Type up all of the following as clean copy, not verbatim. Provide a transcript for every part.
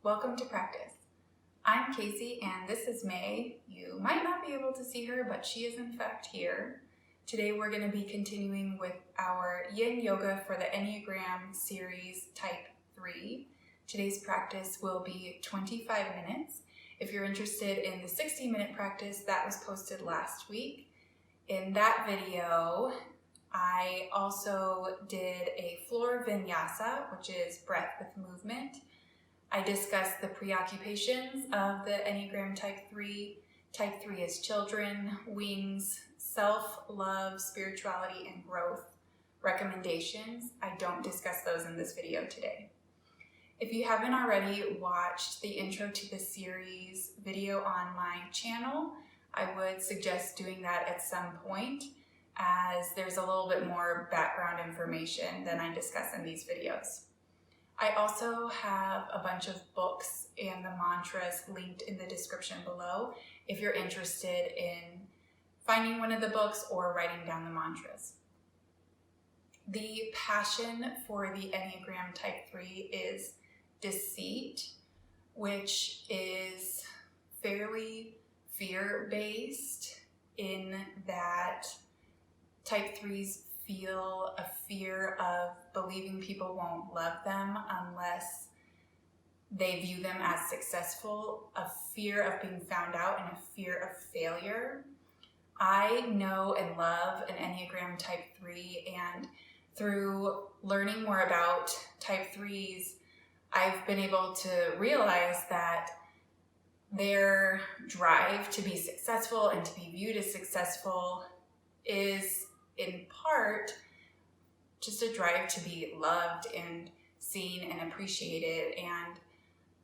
Welcome to practice. I'm Casey and this is May. You might not be able to see her, but she is in fact here. Today we're going to be continuing with our Yin Yoga for the Enneagram series Type 3. Today's practice will be 25 minutes. If you're interested in the 60-minute practice, that was posted last week. In that video, I also did a floor vinyasa, which is breath with movement. I discussed the preoccupations of the Enneagram Type 3. Type 3 is children, wings, self-love, spirituality, and growth. Recommendations, I don't discuss those in this video today. If you haven't already watched the intro to the series video on my channel, I would suggest doing that at some point, as there's a little bit more background information than I discuss in these videos. I also have a bunch of books and the mantras linked in the description below if you're interested in finding one of the books or writing down the mantras. The passion for the Enneagram Type 3 is deceit, which is fairly fear-based in that Type 3s feel a fear of believing people won't love them unless they view them as successful, a fear of being found out, and a fear of failure. I know and love an Enneagram Type 3, and through learning more about Type 3s, I've been able to realize that their drive to be successful and to be viewed as successful is in part just a drive to be loved and seen and appreciated, and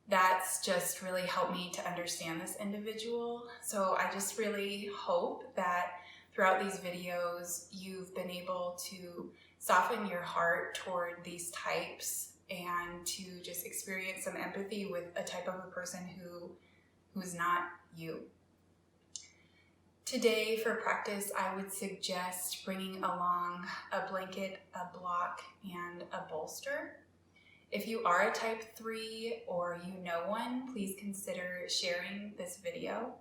that's just really helped me to understand this individual. So I just really hope that throughout these videos you've been able to soften your heart toward these types and to just experience some empathy with a type of a person who's not you. Today for practice, I would suggest bringing along a blanket, a block, and a bolster. If you are a Type 3 or you know one, please consider sharing this video.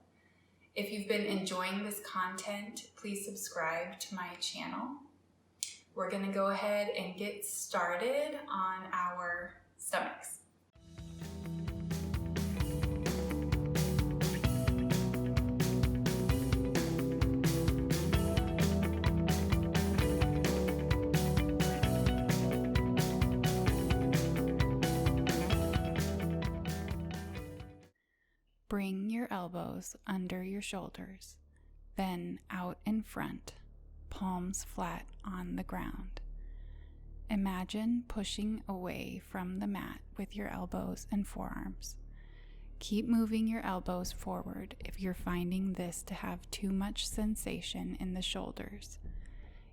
If you've been enjoying this content, please subscribe to my channel. We're going to go ahead and get started on our stomachs. Bring your elbows under your shoulders, then out in front, palms flat on the ground. Imagine pushing away from the mat with your elbows and forearms. Keep moving your elbows forward if you're finding this to have too much sensation in the shoulders.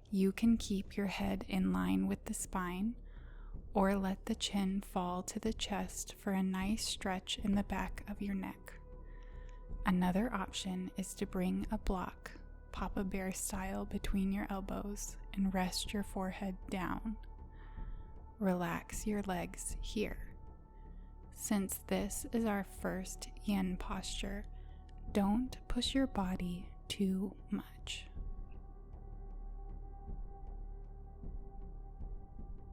You can keep your head in line with the spine, or let the chin fall to the chest for a nice stretch in the back of your neck. Another option is to bring a block, Papa Bear style, between your elbows and rest your forehead down. Relax your legs here. Since this is our first yin posture, don't push your body too much.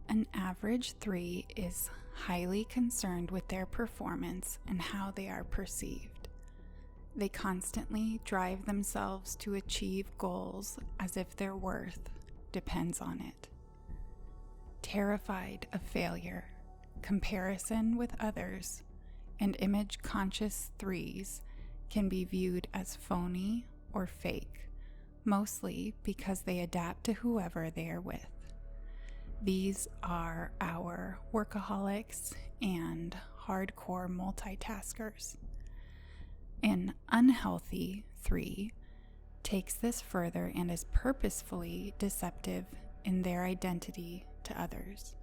An average 3 is highly concerned with their performance and how they are perceived. They constantly drive themselves to achieve goals as if their worth depends on it. Terrified of failure, comparison with others, and image-conscious 3s can be viewed as phony or fake, mostly because they adapt to whoever they are with. These are our workaholics and hardcore multitaskers. An unhealthy 3 takes this further and is purposefully deceptive in their identity to others.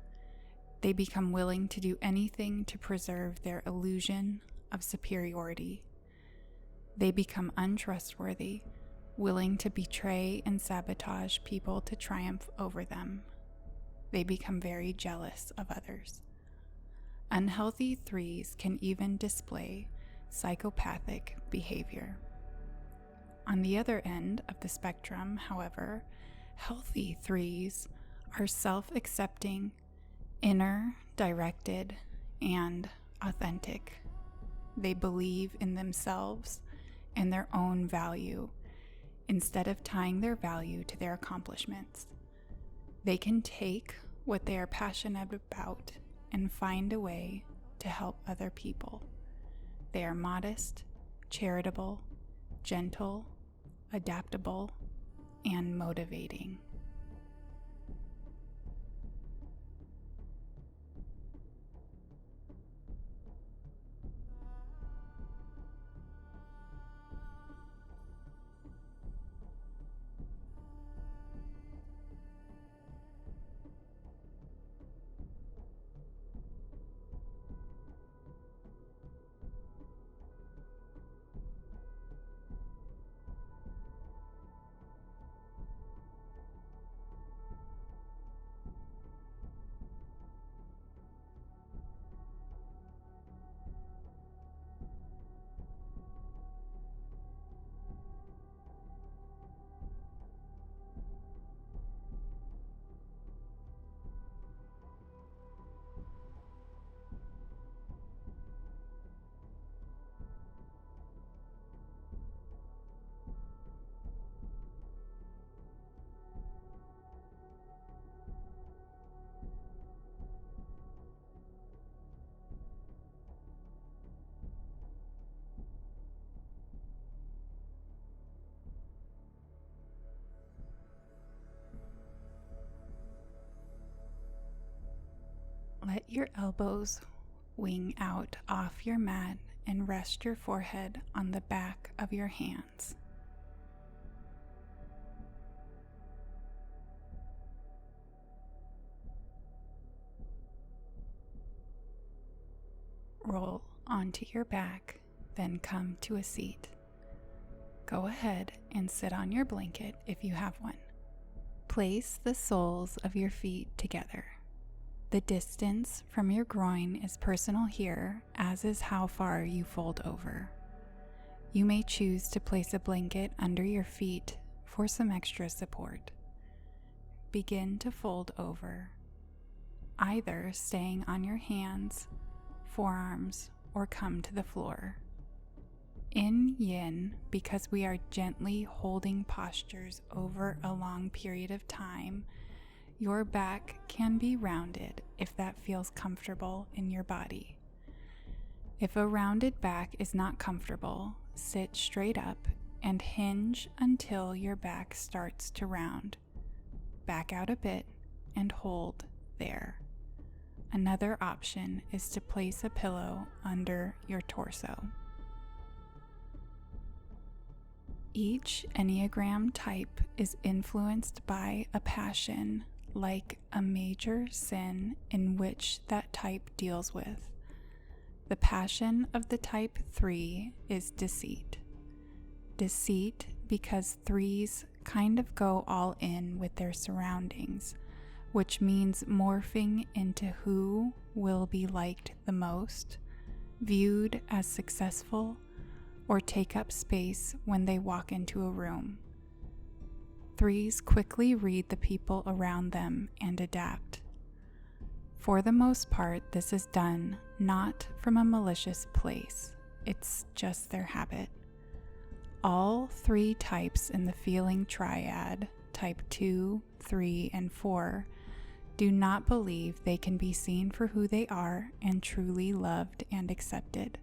They become willing to do anything to preserve their illusion of superiority. They become untrustworthy, willing to betray and sabotage people to triumph over them. They become very jealous of others. Unhealthy threes can even display psychopathic behavior. On the other end of the spectrum, however, healthy threes are self-accepting, inner, directed, and authentic. They believe in themselves and their own value instead of tying their value to their accomplishments. They can take what they are passionate about and find a way to help other people. They are modest, charitable, gentle, adaptable, and motivating. Let your elbows wing out off your mat and rest your forehead on the back of your hands. Roll onto your back, then come to a seat. Go ahead and sit on your blanket if you have one. Place the soles of your feet together. The distance from your groin is personal here, as is how far you fold over. You may choose to place a blanket under your feet for some extra support. Begin to fold over, either staying on your hands, forearms, or come to the floor. In Yin, because we are gently holding postures over a long period of time, your back can be rounded if that feels comfortable in your body. If a rounded back is not comfortable, sit straight up and hinge until your back starts to round. Back out a bit and hold there. Another option is to place a pillow under your torso. Each Enneagram type is influenced by a passion, like a major sin in which that type deals with. The passion of the type 3 is deceit. Deceit because 3s kind of go all in with their surroundings, which means morphing into who will be liked the most, viewed as successful, or take up space when they walk into a room. 3s quickly read the people around them and adapt. For the most part, this is done not from a malicious place. It's just their habit. All 3 types in the feeling triad, type 2, 3, and 4, do not believe they can be seen for who they are and truly loved and accepted.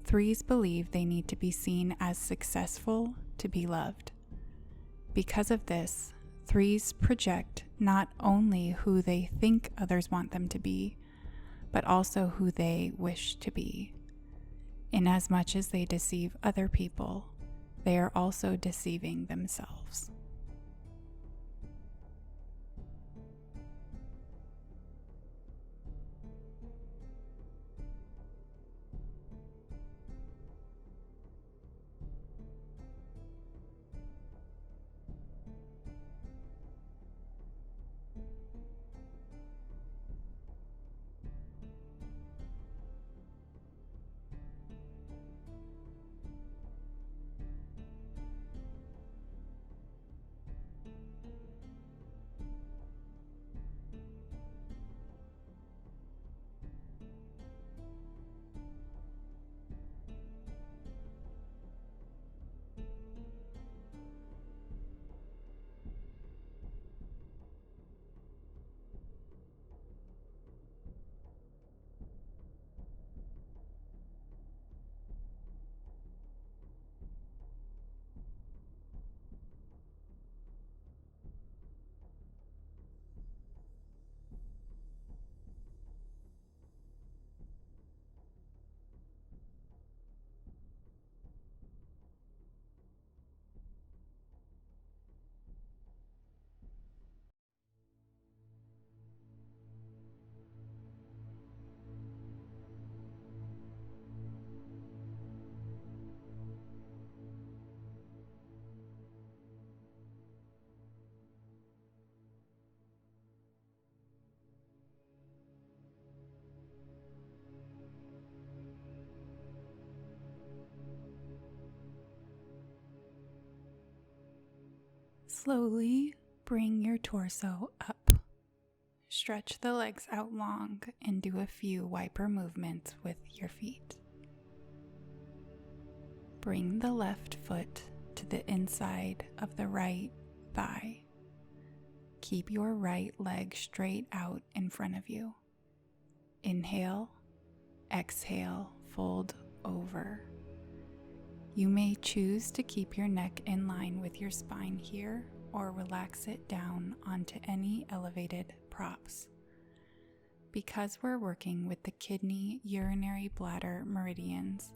3s believe they need to be seen as successful to be loved. Because of this, 3s project not only who they think others want them to be, but also who they wish to be. Inasmuch as they deceive other people, they are also deceiving themselves. Slowly bring your torso up. Stretch the legs out long and do a few wiper movements with your feet. Bring the left foot to the inside of the right thigh. Keep your right leg straight out in front of you. Inhale, exhale, fold over. You may choose to keep your neck in line with your spine here or relax it down onto any elevated props. Because we're working with the kidney, urinary bladder meridians,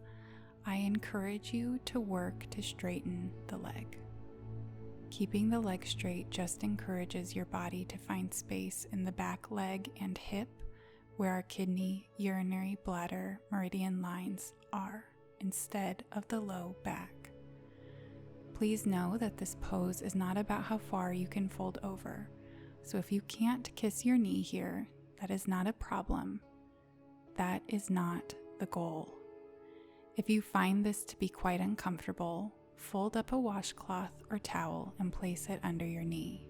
I encourage you to work to straighten the leg. Keeping the leg straight just encourages your body to find space in the back leg and hip where our kidney, urinary bladder meridian lines are, instead of the low back. Please know that this pose is not about how far you can fold over, so if you can't kiss your knee here, that is not a problem. That is not the goal. If you find this to be quite uncomfortable, fold up a washcloth or towel and place it under your knee.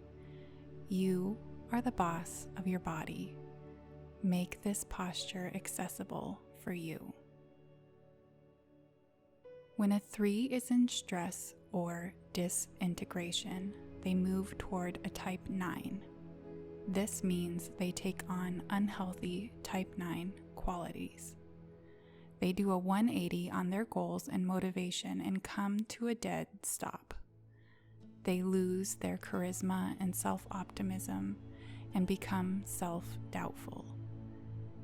You are the boss of your body. Make this posture accessible for you. When a 3 is in stress or disintegration, they move toward a type 9. This means they take on unhealthy type 9 qualities. They do a 180 on their goals and motivation and come to a dead stop. They lose their charisma and self-optimism and become self-doubtful.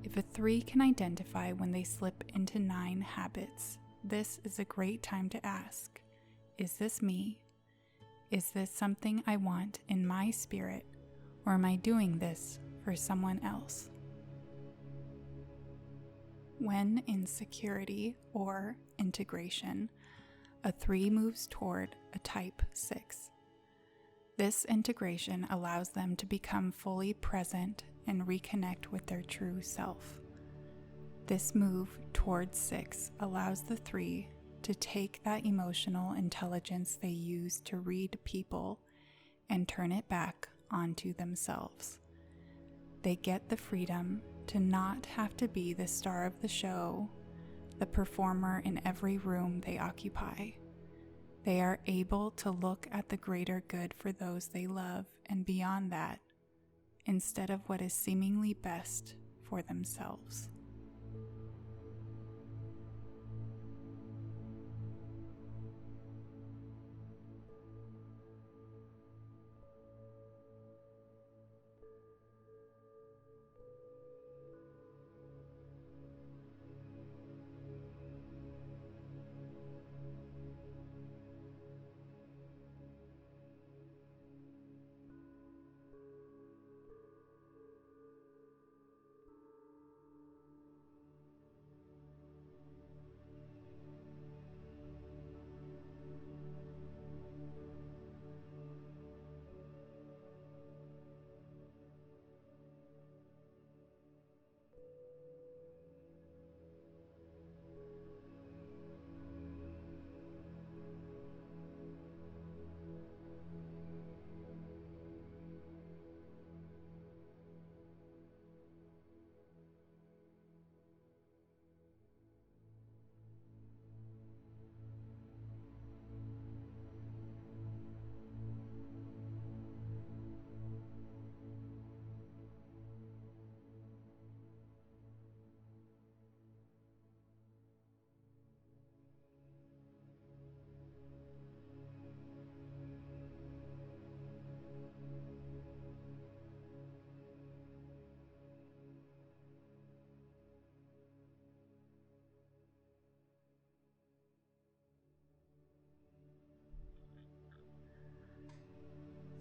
If a 3 can identify when they slip into 9 habits, this is a great time to ask, is this me? Is this something I want in my spirit, or am I doing this for someone else? When in security or integration, a 3 moves toward a type 6. This integration allows them to become fully present and reconnect with their true self. This move towards 6 allows the 3 to take that emotional intelligence they use to read people and turn it back onto themselves. They get the freedom to not have to be the star of the show, the performer in every room they occupy. They are able to look at the greater good for those they love and beyond that, instead of what is seemingly best for themselves.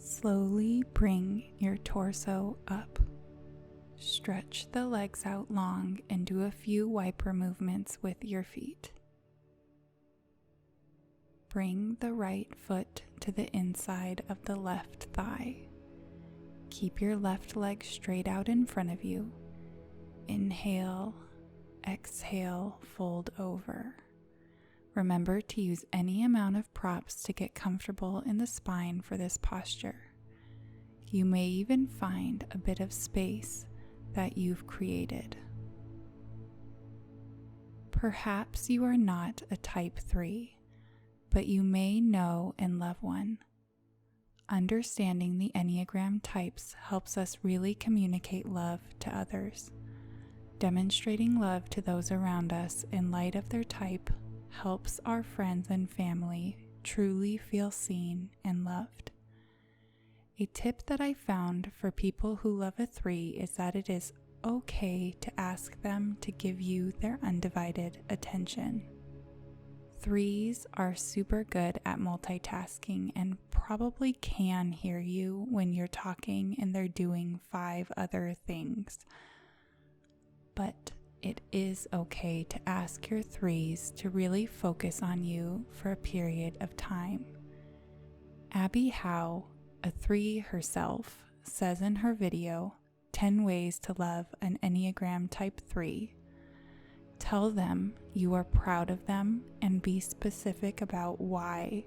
Slowly bring your torso up. Stretch the legs out long and do a few wiper movements with your feet. Bring the right foot to the inside of the left thigh. Keep your left leg straight out in front of you. Inhale, exhale, fold over. Remember to use any amount of props to get comfortable in the spine for this posture. You may even find a bit of space that you've created. Perhaps you are not a type 3, but you may know and love one. Understanding the Enneagram types helps us really communicate love to others. Demonstrating love to those around us in light of their type helps our friends and family truly feel seen and loved. A tip that I found for people who love a 3 is that it is okay to ask them to give you their undivided attention. 3s are super good at multitasking and probably can hear you when you're talking and they're doing 5 other things. But it is okay to ask your 3s to really focus on you for a period of time. Abby Howe, a 3 herself, says in her video, 10 Ways to Love an Enneagram Type 3, tell them you are proud of them and be specific about why.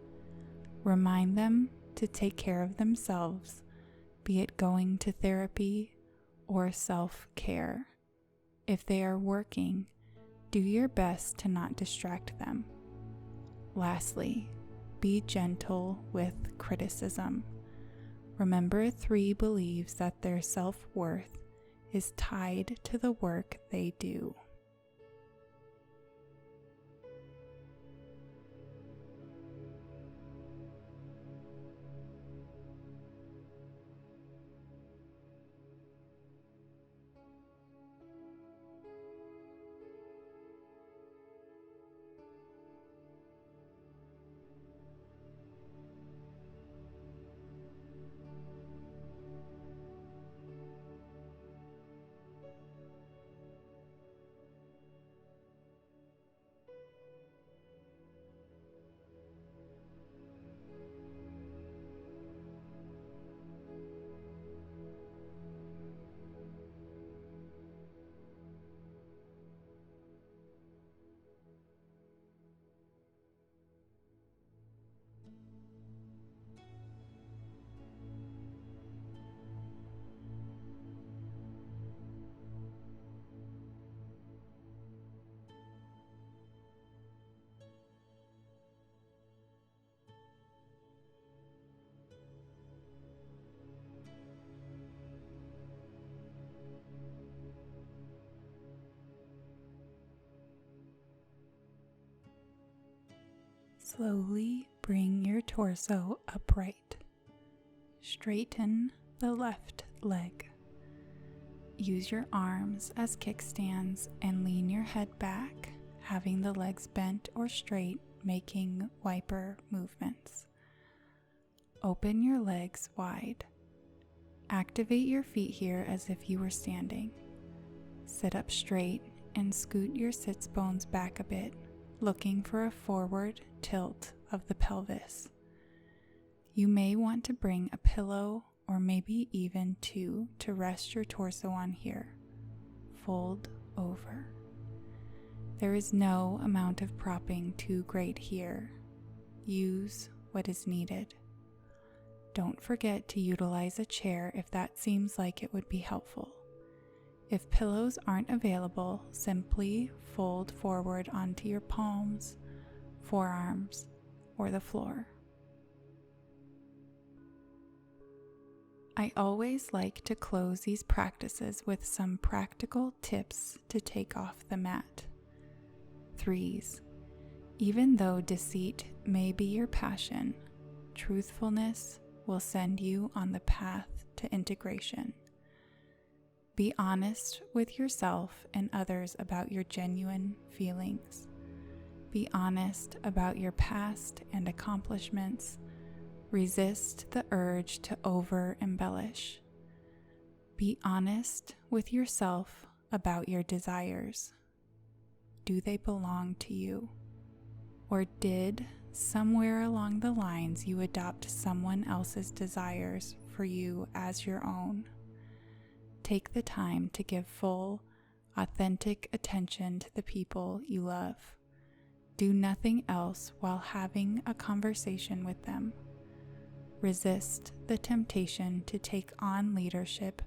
Remind them to take care of themselves, be it going to therapy or self-care. If they are working, do your best to not distract them. Lastly, be gentle with criticism. Remember, 3 believes that their self-worth is tied to the work they do. Slowly bring your torso upright. Straighten the left leg. Use your arms as kickstands and lean your head back, having the legs bent or straight, making wiper movements. Open your legs wide. Activate your feet here as if you were standing. Sit up straight and scoot your sits bones back a bit, looking for a forward tilt of the pelvis. You may want to bring a pillow or maybe even 2 to rest your torso on here. Fold over. There is no amount of propping too great here. Use what is needed. Don't forget to utilize a chair if that seems like it would be helpful. If pillows aren't available, simply fold forward onto your palms, forearms, or the floor. I always like to close these practices with some practical tips to take off the mat. 3s, even though deceit may be your passion, truthfulness will send you on the path to integration. Be honest with yourself and others about your genuine feelings. Be honest about your past and accomplishments. Resist the urge to over-embellish. Be honest with yourself about your desires. Do they belong to you? Or did, somewhere along the lines, you adopt someone else's desires for you as your own? Take the time to give full, authentic attention to the people you love. Do nothing else while having a conversation with them. Resist the temptation to take on leadership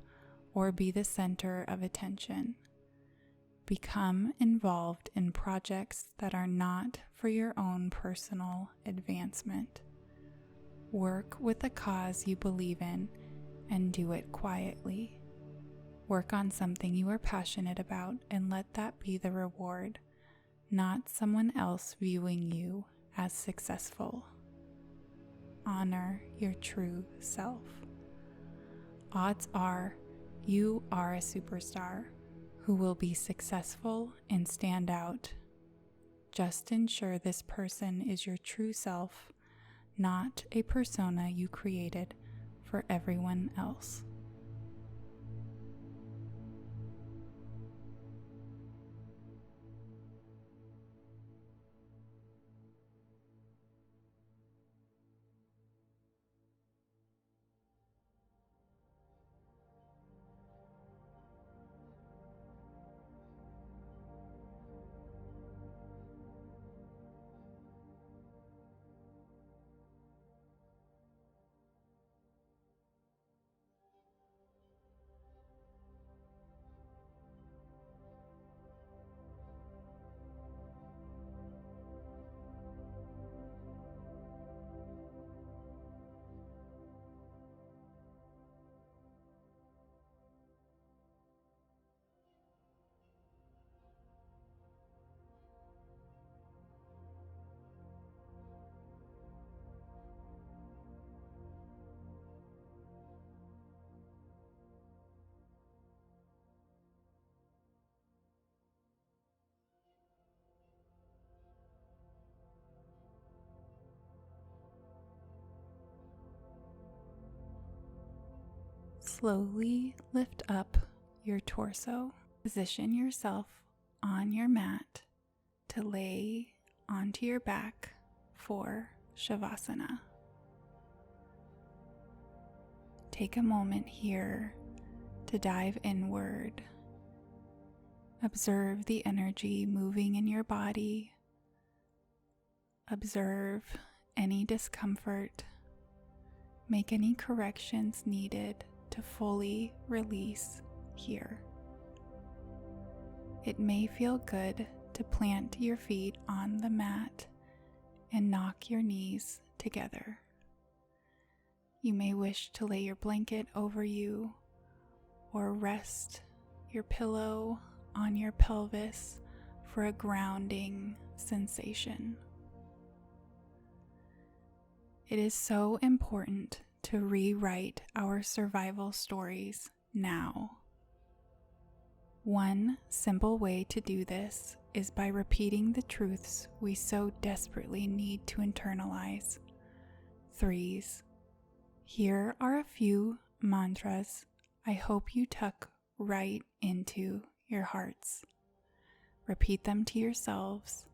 or be the center of attention. Become involved in projects that are not for your own personal advancement. Work with a cause you believe in and do it quietly. Work on something you are passionate about and let that be the reward, not someone else viewing you as successful. Honor your true self. Odds are you are a superstar who will be successful and stand out. Just ensure this person is your true self, not a persona you created for everyone else. Slowly lift up your torso. Position yourself on your mat to lay onto your back for Shavasana. Take a moment here to dive inward. Observe the energy moving in your body. Observe any discomfort. Make any corrections needed to fully release here. It may feel good to plant your feet on the mat and knock your knees together. You may wish to lay your blanket over you or rest your pillow on your pelvis for a grounding sensation. It is so important to rewrite our survival stories now. One simple way to do this is by repeating the truths we so desperately need to internalize. Threes. Here are a few mantras I hope you tuck right into your hearts. Repeat them to yourselves.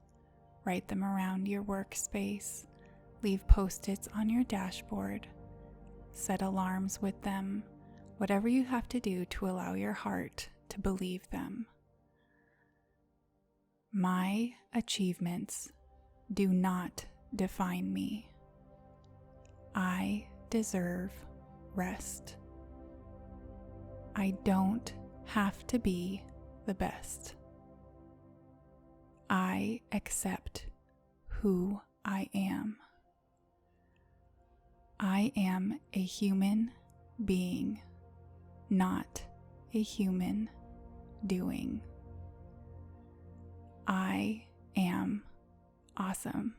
Write them around your workspace. Leave post-its on your dashboard. Set alarms with them. Whatever you have to do to allow your heart to believe them. My achievements do not define me. I deserve rest. I don't have to be the best. I accept who I am. I am a human being, not a human doing. I am awesome.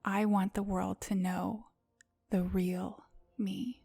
I want the world to know the real me.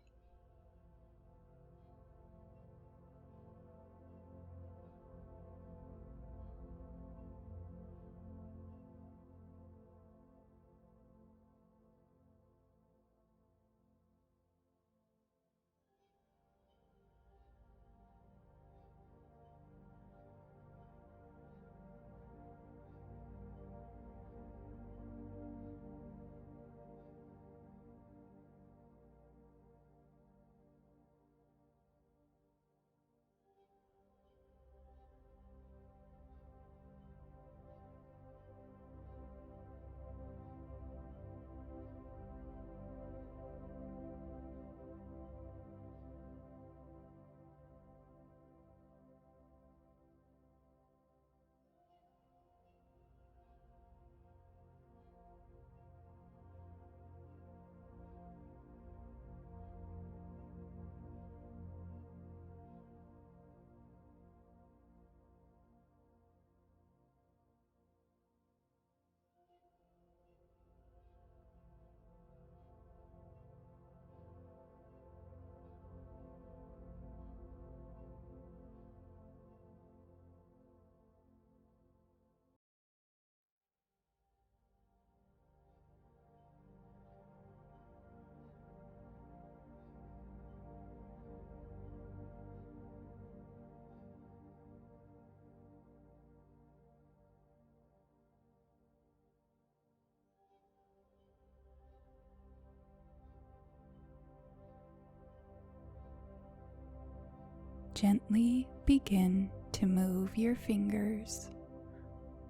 Gently begin to move your fingers,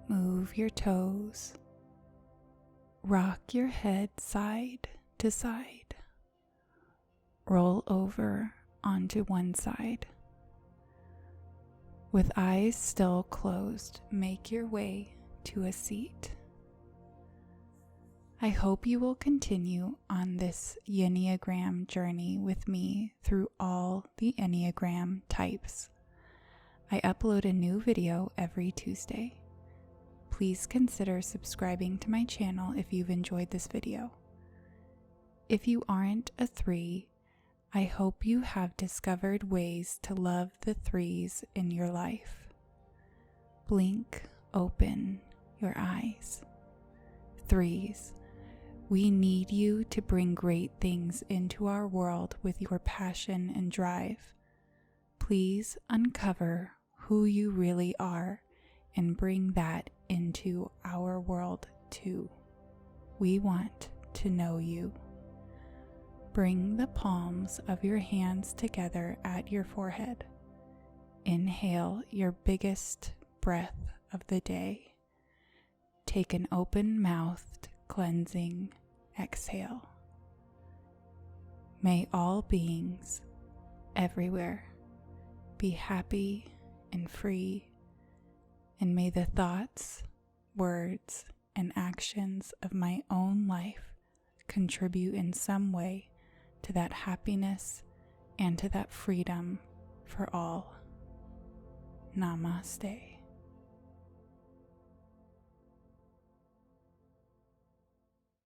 move your toes, rock your head side to side, roll over onto one side. With eyes still closed, make your way to a seat. I hope you will continue on this Yinneagram journey with me through all the Enneagram types. I upload a new video every Tuesday. Please consider subscribing to my channel if you've enjoyed this video. If you aren't a 3, I hope you have discovered ways to love the 3s in your life. Blink open your eyes. 3s, we need you to bring great things into our world with your passion and drive. Please uncover who you really are and bring that into our world too. We want to know you. Bring the palms of your hands together at your forehead. Inhale your biggest breath of the day. Take an open-mouthed, cleansing exhale. May all beings everywhere be happy and free, and may the thoughts, words, and actions of my own life contribute in some way to that happiness and to that freedom for all. Namaste.